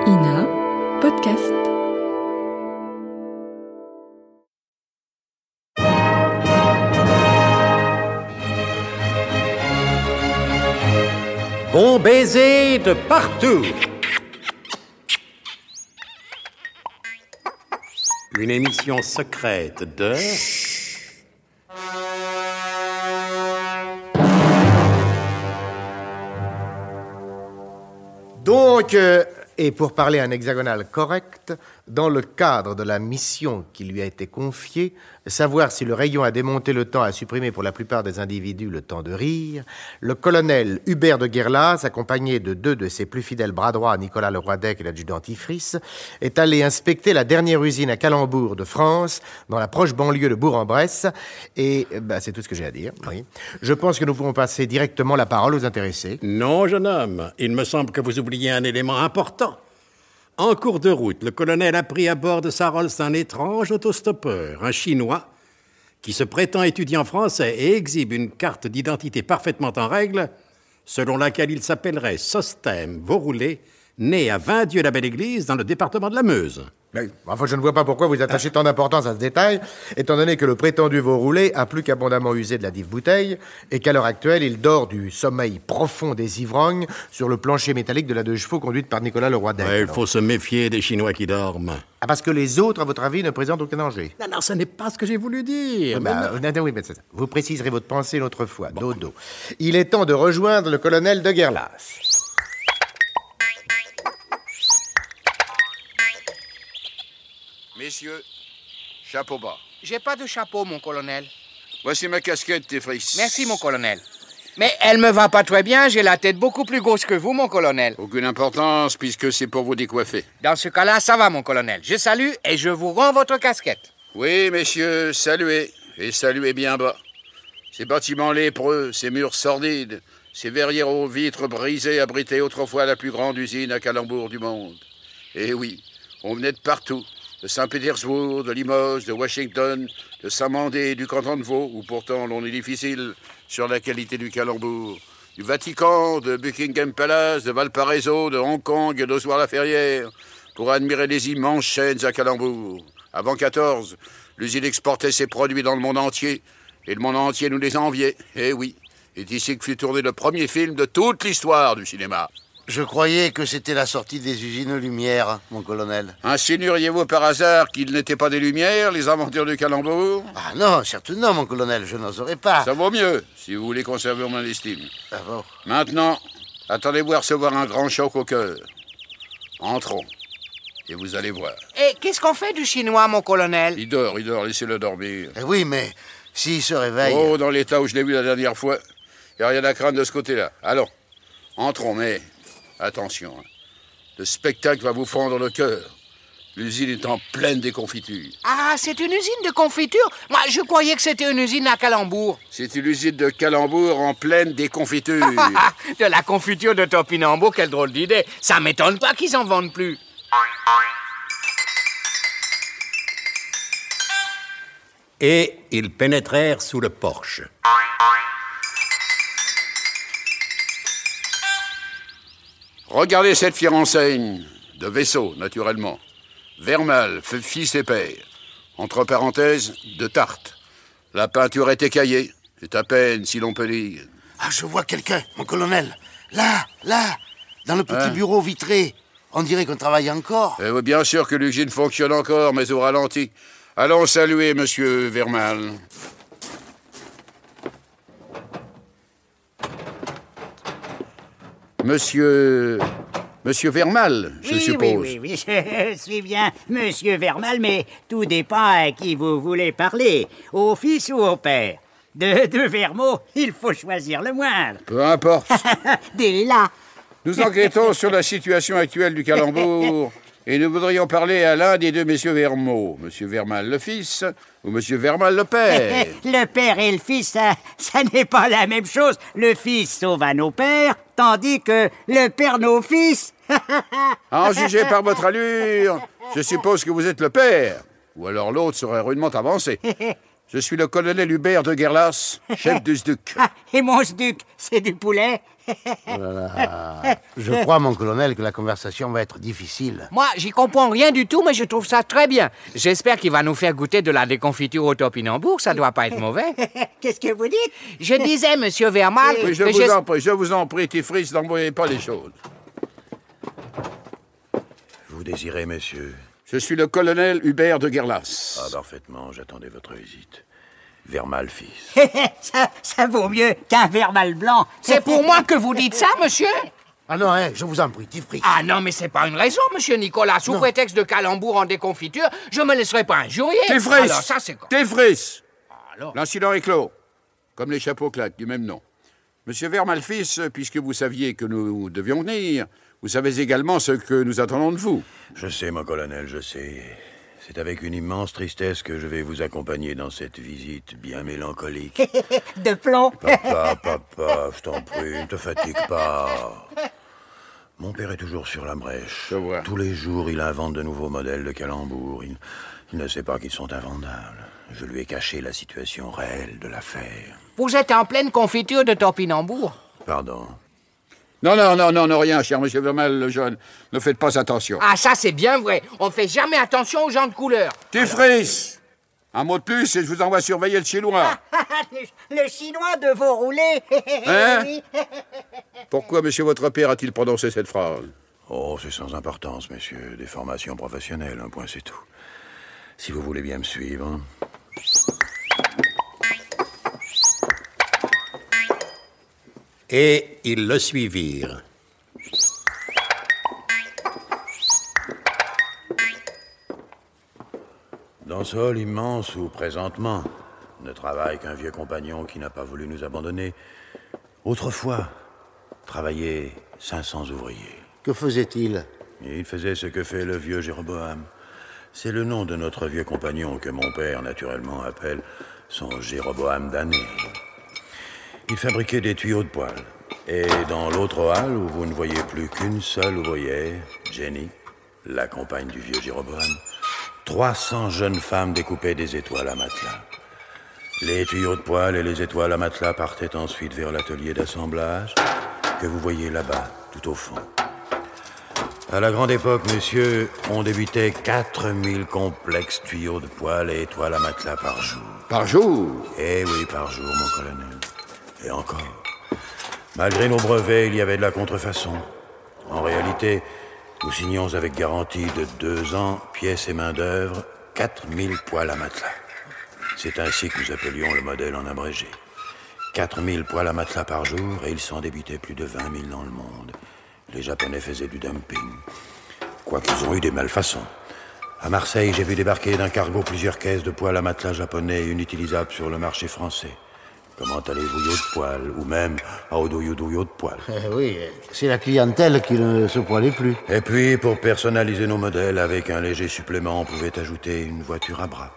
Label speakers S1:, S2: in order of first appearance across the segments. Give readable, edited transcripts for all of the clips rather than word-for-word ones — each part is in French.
S1: Ina Podcast.
S2: Bon baiser de partout. Une émission secrète de...
S3: Donc, et pour parler un hexagonal correct, dans le cadre de la mission qui lui a été confiée, savoir si le rayon à démonter le temps a supprimé pour la plupart des individus le temps de rire, le colonel Hubert de Guerlas, accompagné de deux de ses plus fidèles bras droits, Nicolas Leroidec et l'adjudant Tifris, est allé inspecter la dernière usine à Calembour de France, dans la proche banlieue de Bourg-en-Bresse, et c'est tout ce que j'ai à dire. Oui. Je pense que nous pouvons passer directement la parole aux intéressés.
S2: Non, jeune homme, il me semble que vous oubliez un élément important. En cours de route, le colonel a pris à bord de sa Rolls un étrange autostoppeur, un Chinois, qui se prétend étudiant français et exhibe une carte d'identité parfaitement en règle, selon laquelle il s'appellerait Sosthème Vauroulet, né à Vindieu-la-Belle-Église, dans le département de la Meuse.
S3: Mais, enfin, je ne vois pas pourquoi vous attachez tant d'importance à ce détail, étant donné que le prétendu Vauroulet a plus qu'abondamment usé de la dive bouteille et qu'à l'heure actuelle, il dort du sommeil profond des ivrognes sur le plancher métallique de la 2 chevaux conduite par Nicolas Leroidec.
S2: Il faut se méfier des Chinois qui dorment.
S3: Ah, parce que les autres, à votre avis, ne présentent aucun danger.
S2: Non, ce n'est pas ce que j'ai voulu dire.
S3: Oui, mais c'est ça. Vous préciserez votre pensée une autre fois. Bon. Dodo. Il est temps de rejoindre le colonel de Guerlas.
S4: Messieurs, chapeau bas.
S5: J'ai pas de chapeau, mon colonel.
S4: Voici ma casquette, Tifris.
S5: Merci, mon colonel. Mais elle me va pas très bien, j'ai la tête beaucoup plus grosse que vous, mon colonel.
S4: Aucune importance, puisque c'est pour vous décoiffer.
S5: Dans ce cas-là, ça va, mon colonel. Je salue et je vous rends votre casquette.
S4: Oui, messieurs, saluez. Et saluez bien bas. Ces bâtiments lépreux, ces murs sordides, ces verrières aux vitres brisées abritaient autrefois la plus grande usine à Calembour du monde. Et oui, on venait de partout. De Saint-Pétersbourg, de Limoges, de Washington, de Saint-Mandé, du canton de Vaud, où pourtant l'on est difficile sur la qualité du Calembour, du Vatican, de Buckingham Palace, de Valparaiso, de Hong Kong et d'Ossoir-la-Ferrière, pour admirer les immenses chaînes à Calembour. Avant 14, l'usine exportait ses produits dans le monde entier, et le monde entier nous les enviait. Eh oui, c'est ici que fut tourné le premier film de toute l'histoire du cinéma.
S6: Je croyais que c'était la sortie des usines Lumière, mon colonel.
S4: Insinueriez-vous par hasard qu'ils n'étaient pas des Lumières, les inventeurs du Calembour?
S6: Ah non, surtout non, mon colonel, je n'oserais pas.
S4: Ça vaut mieux, si vous voulez conserver mon estime.
S6: Ah bon?
S4: Maintenant, attendez-vous à recevoir un grand choc au cœur. Entrons, et vous allez voir.
S5: Et qu'est-ce qu'on fait du chinois, mon colonel?
S4: Il dort, laissez-le dormir.
S6: Eh oui, mais s'il se réveille...
S4: Oh, dans l'état où je l'ai vu la dernière fois, il n'y a rien à craindre de ce côté-là. Allons, entrons, mais... Attention, le spectacle va vous fendre le cœur. L'usine est en pleine déconfiture.
S5: Ah, c'est une usine de confiture? Moi, je croyais que c'était une usine à Calembour.
S4: C'est une usine de Calembour en pleine déconfiture.
S5: De la confiture de topinambour, quelle drôle d'idée. Ça m'étonne pas qu'ils en vendent plus.
S2: Et ils pénétrèrent sous le porche.
S4: Regardez cette fière enseigne, de vaisseau, naturellement. Vermal, fils et père. Entre parenthèses, de tarte. La peinture est écaillée. C'est à peine, si l'on peut dire.
S6: Ah, je vois quelqu'un, mon colonel. Là, dans le petit bureau vitré. On dirait qu'on travaille encore.
S4: Eh oui, bien sûr que l'usine fonctionne encore, mais au ralenti. Allons saluer monsieur Vermal. Monsieur Vermal, je suppose.
S7: Oui, je suis bien Monsieur Vermal, mais tout dépend à qui vous voulez parler, au fils ou au père. De deux Vermeaux, il faut choisir le moindre.
S4: Peu importe.
S7: Dès là.
S4: Nous enquêtons sur la situation actuelle du Calembour et nous voudrions parler à l'un des deux messieurs Vermeaux, monsieur Vermal le fils ou monsieur Vermal le père.
S7: Le père et le fils, ça n'est pas la même chose. Le fils sauve à nos pères, tandis que le père nos fils.
S4: En juger par votre allure, je suppose que vous êtes le père. Ou alors l'autre serait rudement avancé. Je suis le colonel Hubert de Guerlas, chef du SDUC.
S7: Ah, et mon SDUC, c'est du poulet.
S6: Je crois, mon colonel, que la conversation va être difficile.
S5: Moi, j'y comprends rien du tout, mais je trouve ça très bien. J'espère qu'il va nous faire goûter de la déconfiture au topinambour, ça doit pas être mauvais.
S7: Qu'est-ce que vous dites?
S5: Je disais, monsieur Vermal,
S4: Oui, je vous en prie, Tifris, n'envoyez pas les choses.
S8: Vous désirez, messieurs?
S4: Je suis le colonel Hubert de Guerlas.
S8: Ah, parfaitement, j'attendais votre visite. Vermal fils.
S7: ça vaut mieux qu'un Vermal blanc.
S5: c'est pour moi que vous dites ça, monsieur?
S6: Ah non, je vous en prie, Tifris.
S5: Ah non, mais c'est pas une raison, monsieur Nicolas. Sous prétexte de calembour en déconfiture, je me laisserai pas injurier.
S4: Tifris!
S5: Alors ça, c'est quoi?
S4: Tifris!
S5: Alors?
S4: L'incident est clos, comme les chapeaux claques du même nom. Monsieur Vermal-Fils, puisque vous saviez que nous devions venir, vous savez également ce que nous attendons de vous.
S8: Je sais, mon colonel, je sais. C'est avec une immense tristesse que je vais vous accompagner dans cette visite bien mélancolique.
S7: De plomb.
S8: Papa, je t'en prie, ne te fatigue pas. Mon père est toujours sur la brèche.
S4: Je vois.
S8: Tous les jours, il invente de nouveaux modèles de calembours. Il ne sait pas qu'ils sont invendables. Je lui ai caché la situation réelle de l'affaire.
S5: Vous êtes en pleine confiture de topinambour.
S8: Pardon.
S4: Non, rien, cher monsieur Vermal le jeune. Ne faites pas attention.
S5: Ah, ça, c'est bien vrai. On fait jamais attention aux gens de couleur.
S4: Tifris! Un mot de plus et je vous envoie surveiller le chinois.
S7: Le chinois de vos roulés.
S4: Hein?
S7: Oui.
S4: Pourquoi monsieur votre père a-t-il prononcé cette phrase?
S8: Oh, c'est sans importance, messieurs. Des formations professionnelles, un point, c'est tout. Si vous voulez bien me suivre.
S2: Et ils le suivirent.
S8: Dans ce hall immense où, présentement, ne travaille qu'un vieux compagnon qui n'a pas voulu nous abandonner, autrefois, travaillaient 500 ouvriers.
S6: Que faisait-il?
S8: Il faisait ce que fait le vieux Jéroboam. C'est le nom de notre vieux compagnon que mon père, naturellement, appelle son Jéroboam damné. Il fabriquait des tuyaux de poêle. Et dans l'autre halle, où vous ne voyez plus qu'une seule ouvrière, Jenny, la compagne du vieux Jéroboam, 300 jeunes femmes découpaient des étoiles à matelas. Les tuyaux de poêle et les étoiles à matelas partaient ensuite vers l'atelier d'assemblage que vous voyez là-bas, tout au fond. À la grande époque, messieurs, on débutait 4000 complexes tuyaux de poêle et étoiles à matelas par jour.
S4: Par jour?
S8: Eh oui, par jour, mon colonel. Et encore. Malgré nos brevets, il y avait de la contrefaçon. En réalité, nous signions avec garantie de 2 ans, pièces et main-d'œuvre, 4000 poêles à matelas. C'est ainsi que nous appelions le modèle en abrégé. 4000 poêles à matelas par jour, et il s'en débitait plus de 20 000 dans le monde. Les Japonais faisaient du dumping. Quoiqu'ils ont eu des malfaçons. À Marseille, j'ai vu débarquer d'un cargo plusieurs caisses de poêles à matelas japonais inutilisables sur le marché français. Comment allez-vous, yo de poêle, ou même Aodoyo de poêle.
S6: Oui, c'est la clientèle qui ne se poilait plus.
S8: Et puis, pour personnaliser nos modèles, avec un léger supplément, on pouvait ajouter une voiture à bras.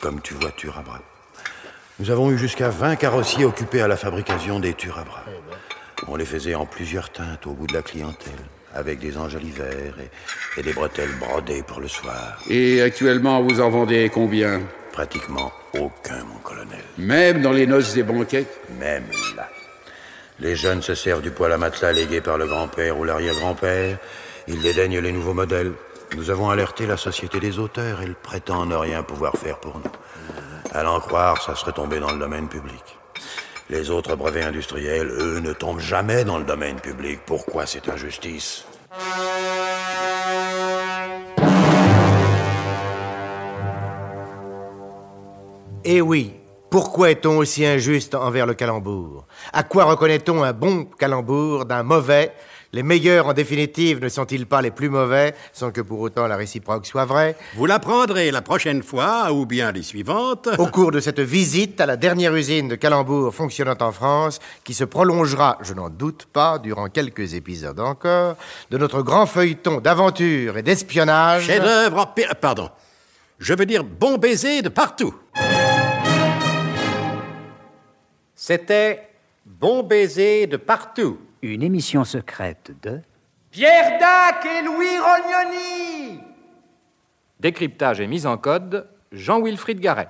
S8: Comme tu voiture à bras. Nous avons eu jusqu'à 20 carrossiers occupés à la fabrication des tures à bras. On les faisait en plusieurs teintes au goût de la clientèle, avec des enjolivères et des bretelles brodées pour le soir.
S4: Et actuellement, vous en vendez combien?
S8: Pratiquement aucun, mon colonel.
S4: Même dans les noces et banquets?
S8: Même là. Les jeunes se servent du poêle à matelas légué par le grand-père ou l'arrière-grand-père. Ils dédaignent les nouveaux modèles. Nous avons alerté la Société des auteurs. Elle prétend ne rien pouvoir faire pour nous. À l'en croire, ça serait tombé dans le domaine public. Les autres brevets industriels, eux, ne tombent jamais dans le domaine public. Pourquoi cette injustice?
S3: Eh oui, pourquoi est-on aussi injuste envers le calembour? À quoi reconnaît-on un bon calembour d'un mauvais? Les meilleurs, en définitive, ne sont-ils pas les plus mauvais, sans que pour autant la réciproque soit vraie?
S2: Vous l'apprendrez la prochaine fois, ou bien les suivantes.
S3: Au cours de cette visite à la dernière usine de calembour fonctionnant en France, qui se prolongera, je n'en doute pas, durant quelques épisodes encore, de notre grand feuilleton d'aventure et d'espionnage...
S2: Chef-d'œuvre en... Pardon. Je veux dire bon baiser de partout. C'était Bon baiser de partout.
S7: Une émission secrète de...
S5: Pierre Dac et Louis Rognoni.
S9: Décryptage et mise en code, Jean-Wilfried Garret.